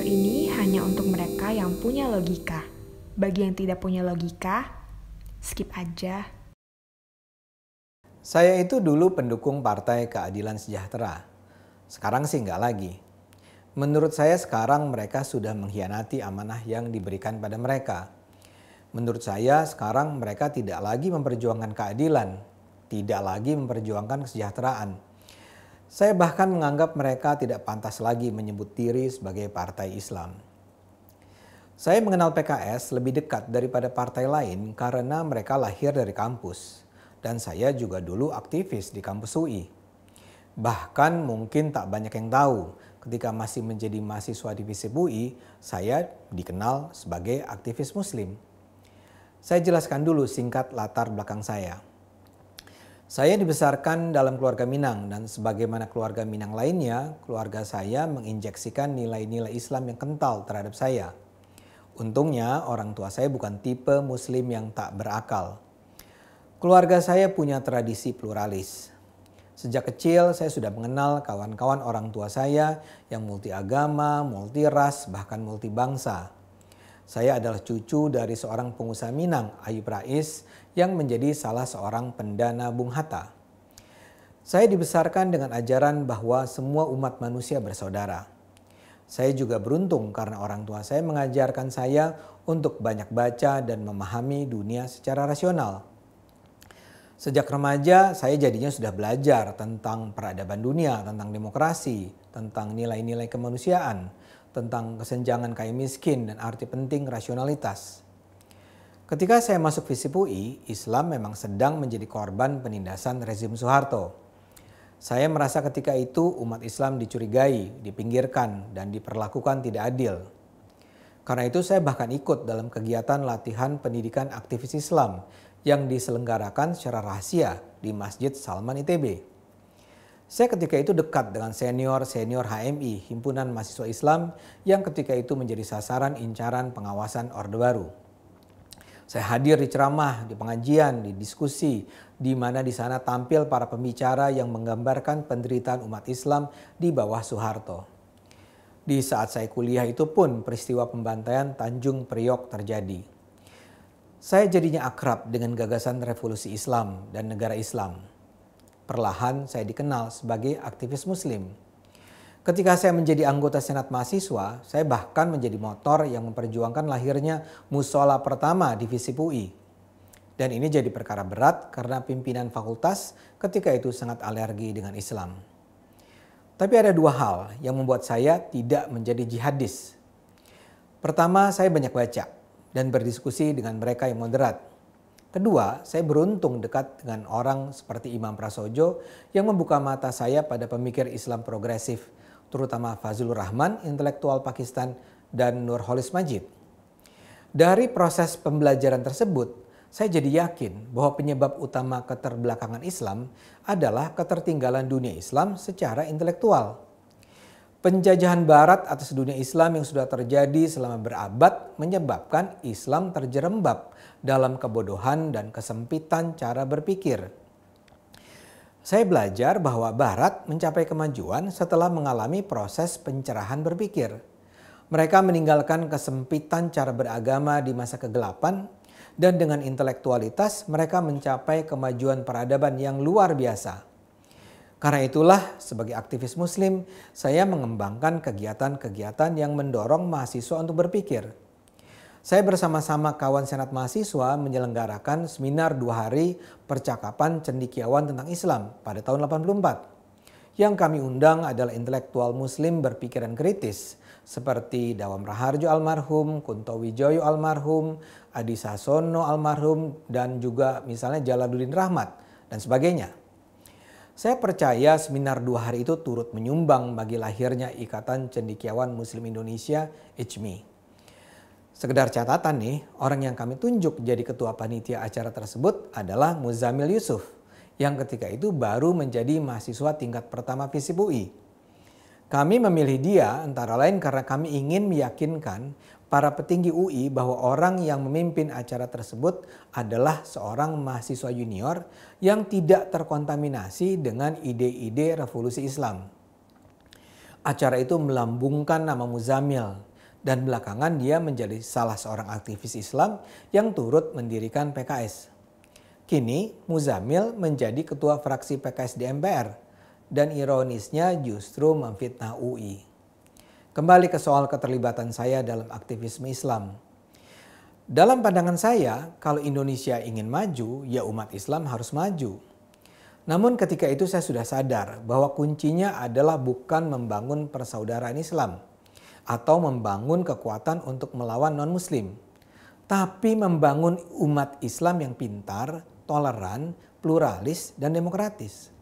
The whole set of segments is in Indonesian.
ini hanya untuk mereka yang punya logika. Bagi yang tidak punya logika, skip aja. Saya itu dulu pendukung Partai Keadilan Sejahtera. Sekarang sih nggak lagi. Menurut saya sekarang mereka sudah mengkhianati amanah yang diberikan pada mereka. Menurut saya sekarang mereka tidak lagi memperjuangkan keadilan, tidak lagi memperjuangkan kesejahteraan. Saya bahkan menganggap mereka tidak pantas lagi menyebut diri sebagai partai Islam. Saya mengenal PKS lebih dekat daripada partai lain karena mereka lahir dari kampus. Dan saya juga dulu aktivis di kampus UI. Bahkan mungkin tak banyak yang tahu, ketika masih menjadi mahasiswa di FISIP UI, saya dikenal sebagai aktivis Muslim. Saya jelaskan dulu singkat latar belakang saya. Saya dibesarkan dalam keluarga Minang dan sebagaimana keluarga Minang lainnya, keluarga saya menginjeksikan nilai-nilai Islam yang kental terhadap saya. Untungnya orang tua saya bukan tipe Muslim yang tak berakal. Keluarga saya punya tradisi pluralis. Sejak kecil saya sudah mengenal kawan-kawan orang tua saya yang multi agama, multi ras, bahkan multi bangsa. Saya adalah cucu dari seorang pengusaha Minang, Ayub Rais, yang menjadi salah seorang pendana Bung Hatta. Saya dibesarkan dengan ajaran bahwa semua umat manusia bersaudara. Saya juga beruntung karena orang tua saya mengajarkan saya untuk banyak baca dan memahami dunia secara rasional. Sejak remaja, saya jadinya sudah belajar tentang peradaban dunia, tentang demokrasi, tentang nilai-nilai kemanusiaan, tentang kesenjangan kaya miskin dan arti penting rasionalitas. Ketika saya masuk FISIP UI, Islam memang sedang menjadi korban penindasan rezim Soeharto. Saya merasa ketika itu umat Islam dicurigai, dipinggirkan, dan diperlakukan tidak adil. Karena itu saya bahkan ikut dalam kegiatan latihan pendidikan aktivis Islam yang diselenggarakan secara rahasia di Masjid Salman ITB. Saya ketika itu dekat dengan senior-senior HMI, Himpunan Mahasiswa Islam, yang ketika itu menjadi sasaran incaran pengawasan Orde Baru. Saya hadir di ceramah, di pengajian, di diskusi, di mana di sana tampil para pembicara yang menggambarkan penderitaan umat Islam di bawah Soeharto. Di saat saya kuliah itu pun peristiwa pembantaian Tanjung Priok terjadi. Saya jadinya akrab dengan gagasan revolusi Islam dan negara Islam. Perlahan saya dikenal sebagai aktivis Muslim. Ketika saya menjadi anggota Senat Mahasiswa, saya bahkan menjadi motor yang memperjuangkan lahirnya musola pertama di FISIP UI. Dan ini jadi perkara berat karena pimpinan fakultas ketika itu sangat alergi dengan Islam. Tapi ada dua hal yang membuat saya tidak menjadi jihadis. Pertama, saya banyak baca dan berdiskusi dengan mereka yang moderat. Kedua, saya beruntung dekat dengan orang seperti Imam Prasojo yang membuka mata saya pada pemikir Islam progresif, terutama Fazlur Rahman, intelektual Pakistan, dan Nurholis Majid. Dari proses pembelajaran tersebut, saya jadi yakin bahwa penyebab utama keterbelakangan Islam adalah ketertinggalan dunia Islam secara intelektual. Penjajahan Barat atas dunia Islam yang sudah terjadi selama berabad menyebabkan Islam terjerembab dalam kebodohan dan kesempitan cara berpikir. Saya belajar bahwa Barat mencapai kemajuan setelah mengalami proses pencerahan berpikir. Mereka meninggalkan kesempitan cara beragama di masa kegelapan dan dengan intelektualitas mereka mencapai kemajuan peradaban yang luar biasa. Karena itulah sebagai aktivis Muslim saya mengembangkan kegiatan-kegiatan yang mendorong mahasiswa untuk berpikir. Saya bersama-sama kawan Senat Mahasiswa menyelenggarakan seminar 2 hari percakapan cendekiawan tentang Islam pada tahun 84. Yang kami undang adalah intelektual Muslim berpikiran kritis seperti Dawam Raharjo almarhum, Kunto Wijoyo almarhum, Adi Sasono almarhum, dan juga misalnya Jalaluddin Rahmat dan sebagainya. Saya percaya seminar 2 hari itu turut menyumbang bagi lahirnya Ikatan Cendekiawan Muslim Indonesia, ICMI. Sekedar catatan nih, orang yang kami tunjuk jadi ketua panitia acara tersebut adalah Muzamil Yusuf, yang ketika itu baru menjadi mahasiswa tingkat pertama FISIP UI. Kami memilih dia antara lain karena kami ingin meyakinkan para petinggi UI bahwa orang yang memimpin acara tersebut adalah seorang mahasiswa junior yang tidak terkontaminasi dengan ide-ide revolusi Islam. Acara itu melambungkan nama Muzamil Dan belakangan dia menjadi salah seorang aktivis Islam yang turut mendirikan PKS. Kini Muzamil menjadi ketua fraksi PKS di MPR dan ironisnya justru memfitnah UI. Kembali ke soal keterlibatan saya dalam aktivisme Islam. Dalam pandangan saya, kalau Indonesia ingin maju, ya umat Islam harus maju. Namun ketika itu saya sudah sadar bahwa kuncinya adalah bukan membangun persaudaraan Islam atau membangun kekuatan untuk melawan non-muslim, tapi membangun umat Islam yang pintar, toleran, pluralis, dan demokratis.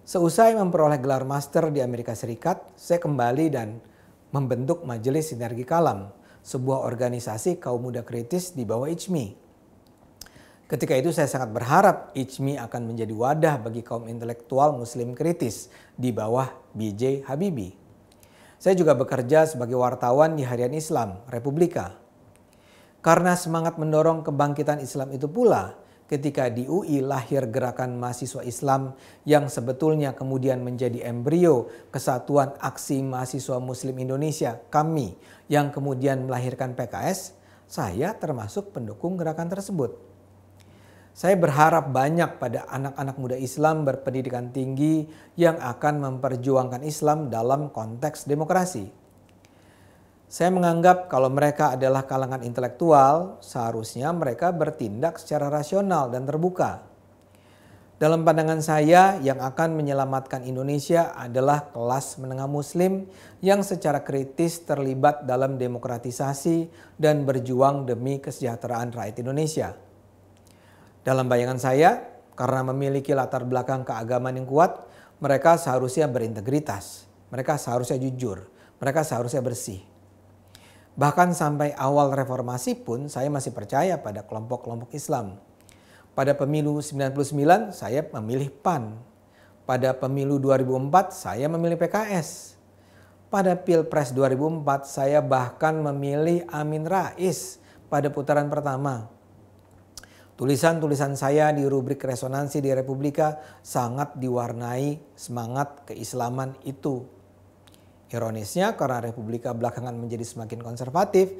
Seusai memperoleh gelar master di Amerika Serikat, saya kembali dan membentuk Majelis Sinergi Kalam, sebuah organisasi kaum muda kritis di bawah ICMI. Ketika itu saya sangat berharap ICMI akan menjadi wadah bagi kaum intelektual muslim kritis di bawah B.J. Habibie. Saya juga bekerja sebagai wartawan di Harian Islam, Republika. Karena semangat mendorong kebangkitan Islam itu pula, ketika di UI lahir gerakan mahasiswa Islam yang sebetulnya kemudian menjadi embrio Kesatuan Aksi Mahasiswa Muslim Indonesia, KAMI, yang kemudian melahirkan PKS, saya termasuk pendukung gerakan tersebut. Saya berharap banyak pada anak-anak muda Islam berpendidikan tinggi yang akan memperjuangkan Islam dalam konteks demokrasi. Saya menganggap kalau mereka adalah kalangan intelektual, seharusnya mereka bertindak secara rasional dan terbuka. Dalam pandangan saya, yang akan menyelamatkan Indonesia adalah kelas menengah muslim yang secara kritis terlibat dalam demokratisasi dan berjuang demi kesejahteraan rakyat Indonesia. Dalam bayangan saya, karena memiliki latar belakang keagamaan yang kuat, mereka seharusnya berintegritas, mereka seharusnya jujur, mereka seharusnya bersih. Bahkan sampai awal reformasi pun saya masih percaya pada kelompok-kelompok Islam. Pada pemilu 99 saya memilih PAN. Pada pemilu 2004 saya memilih PKS. Pada Pilpres 2004 saya bahkan memilih Amin Rais pada putaran pertama. Tulisan-tulisan saya di rubrik resonansi di Republika sangat diwarnai semangat keislaman itu. Ironisnya karena Republika belakangan menjadi semakin konservatif,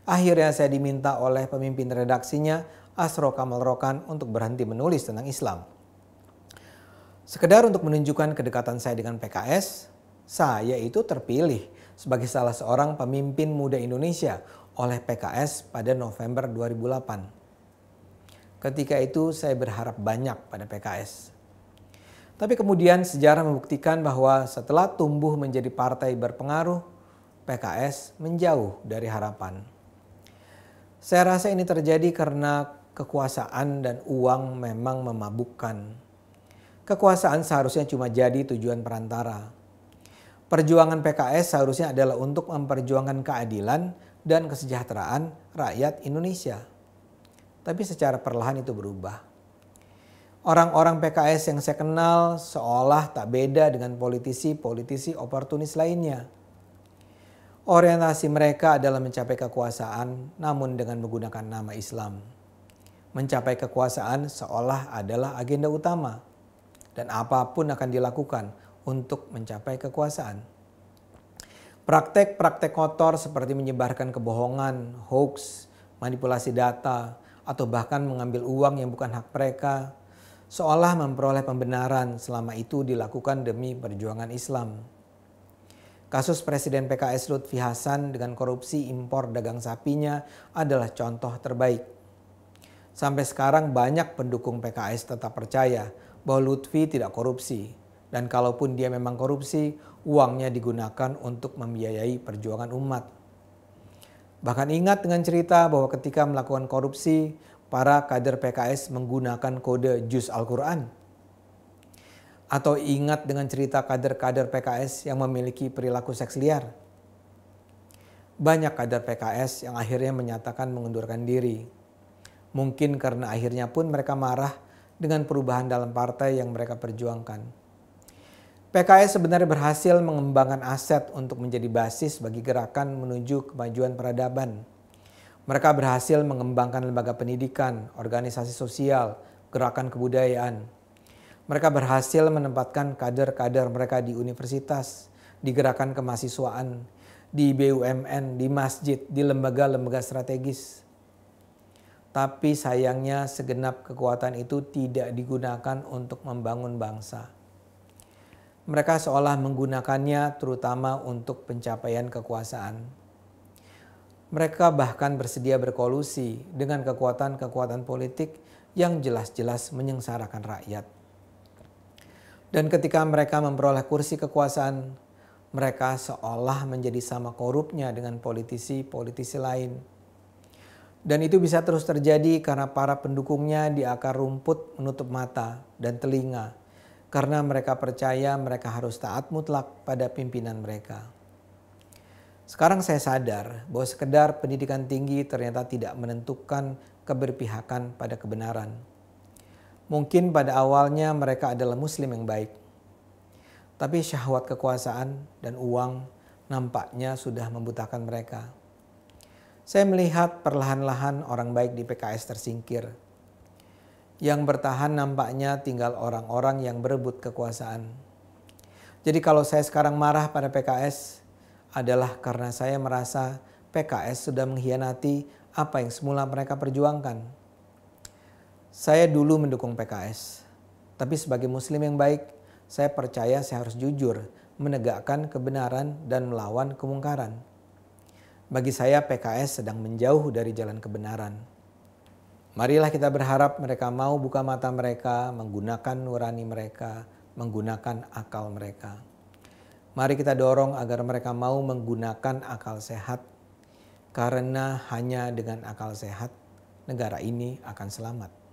akhirnya saya diminta oleh pemimpin redaksinya Asro Kamal Rokan untuk berhenti menulis tentang Islam. Sekedar untuk menunjukkan kedekatan saya dengan PKS, saya itu terpilih sebagai salah seorang pemimpin muda Indonesia oleh PKS pada November 2008. Ketika itu saya berharap banyak pada PKS. Tapi kemudian sejarah membuktikan bahwa setelah tumbuh menjadi partai berpengaruh, PKS menjauh dari harapan. Saya rasa ini terjadi karena kekuasaan dan uang memang memabukkan. Kekuasaan seharusnya cuma jadi tujuan perantara. Perjuangan PKS seharusnya adalah untuk memperjuangkan keadilan dan kesejahteraan rakyat Indonesia. Tapi secara perlahan itu berubah. Orang-orang PKS yang saya kenal seolah tak beda dengan politisi-politisi oportunis lainnya. Orientasi mereka adalah mencapai kekuasaan namun dengan menggunakan nama Islam. Mencapai kekuasaan seolah adalah agenda utama. Dan apapun akan dilakukan untuk mencapai kekuasaan. Praktek-praktek kotor seperti menyebarkan kebohongan, hoax, manipulasi data, atau bahkan mengambil uang yang bukan hak mereka, seolah memperoleh pembenaran selama itu dilakukan demi perjuangan Islam. Kasus Presiden PKS Lutfi Hasan dengan korupsi impor dagang sapinya adalah contoh terbaik. Sampai sekarang banyak pendukung PKS tetap percaya bahwa Lutfi tidak korupsi. Dan kalaupun dia memang korupsi, uangnya digunakan untuk membiayai perjuangan umat. Bahkan ingat dengan cerita bahwa ketika melakukan korupsi, para kader PKS menggunakan kode juz Al-Quran. Atau ingat dengan cerita kader-kader PKS yang memiliki perilaku seks liar. Banyak kader PKS yang akhirnya menyatakan mengundurkan diri. Mungkin karena akhirnya pun mereka marah dengan perubahan dalam partai yang mereka perjuangkan. PKS sebenarnya berhasil mengembangkan aset untuk menjadi basis bagi gerakan menuju kemajuan peradaban. Mereka berhasil mengembangkan lembaga pendidikan, organisasi sosial, gerakan kebudayaan. Mereka berhasil menempatkan kader-kader mereka di universitas, di gerakan kemahasiswaan, di BUMN, di masjid, di lembaga-lembaga strategis. Tapi sayangnya segenap kekuatan itu tidak digunakan untuk membangun bangsa. Mereka seolah menggunakannya terutama untuk pencapaian kekuasaan. Mereka bahkan bersedia berkolusi dengan kekuatan-kekuatan politik yang jelas-jelas menyengsarakan rakyat. Dan ketika mereka memperoleh kursi kekuasaan, mereka seolah menjadi sama korupnya dengan politisi-politisi lain. Dan itu bisa terus terjadi karena para pendukungnya di akar rumput menutup mata dan telinga, karena mereka percaya mereka harus taat mutlak pada pimpinan mereka. Sekarang saya sadar bahwa sekedar pendidikan tinggi ternyata tidak menentukan keberpihakan pada kebenaran. Mungkin pada awalnya mereka adalah muslim yang baik. Tapi syahwat kekuasaan dan uang nampaknya sudah membutakan mereka. Saya melihat perlahan-lahan orang baik di PKS tersingkir. Yang bertahan nampaknya tinggal orang-orang yang berebut kekuasaan. Jadi kalau saya sekarang marah pada PKS adalah karena saya merasa PKS sudah mengkhianati apa yang semula mereka perjuangkan. Saya dulu mendukung PKS, tapi sebagai muslim yang baik, saya percaya saya harus jujur, menegakkan kebenaran dan melawan kemungkaran. Bagi saya PKS sedang menjauh dari jalan kebenaran. Marilah kita berharap mereka mau buka mata mereka, menggunakan nurani mereka, menggunakan akal mereka. Mari kita dorong agar mereka mau menggunakan akal sehat, karena hanya dengan akal sehat negara ini akan selamat.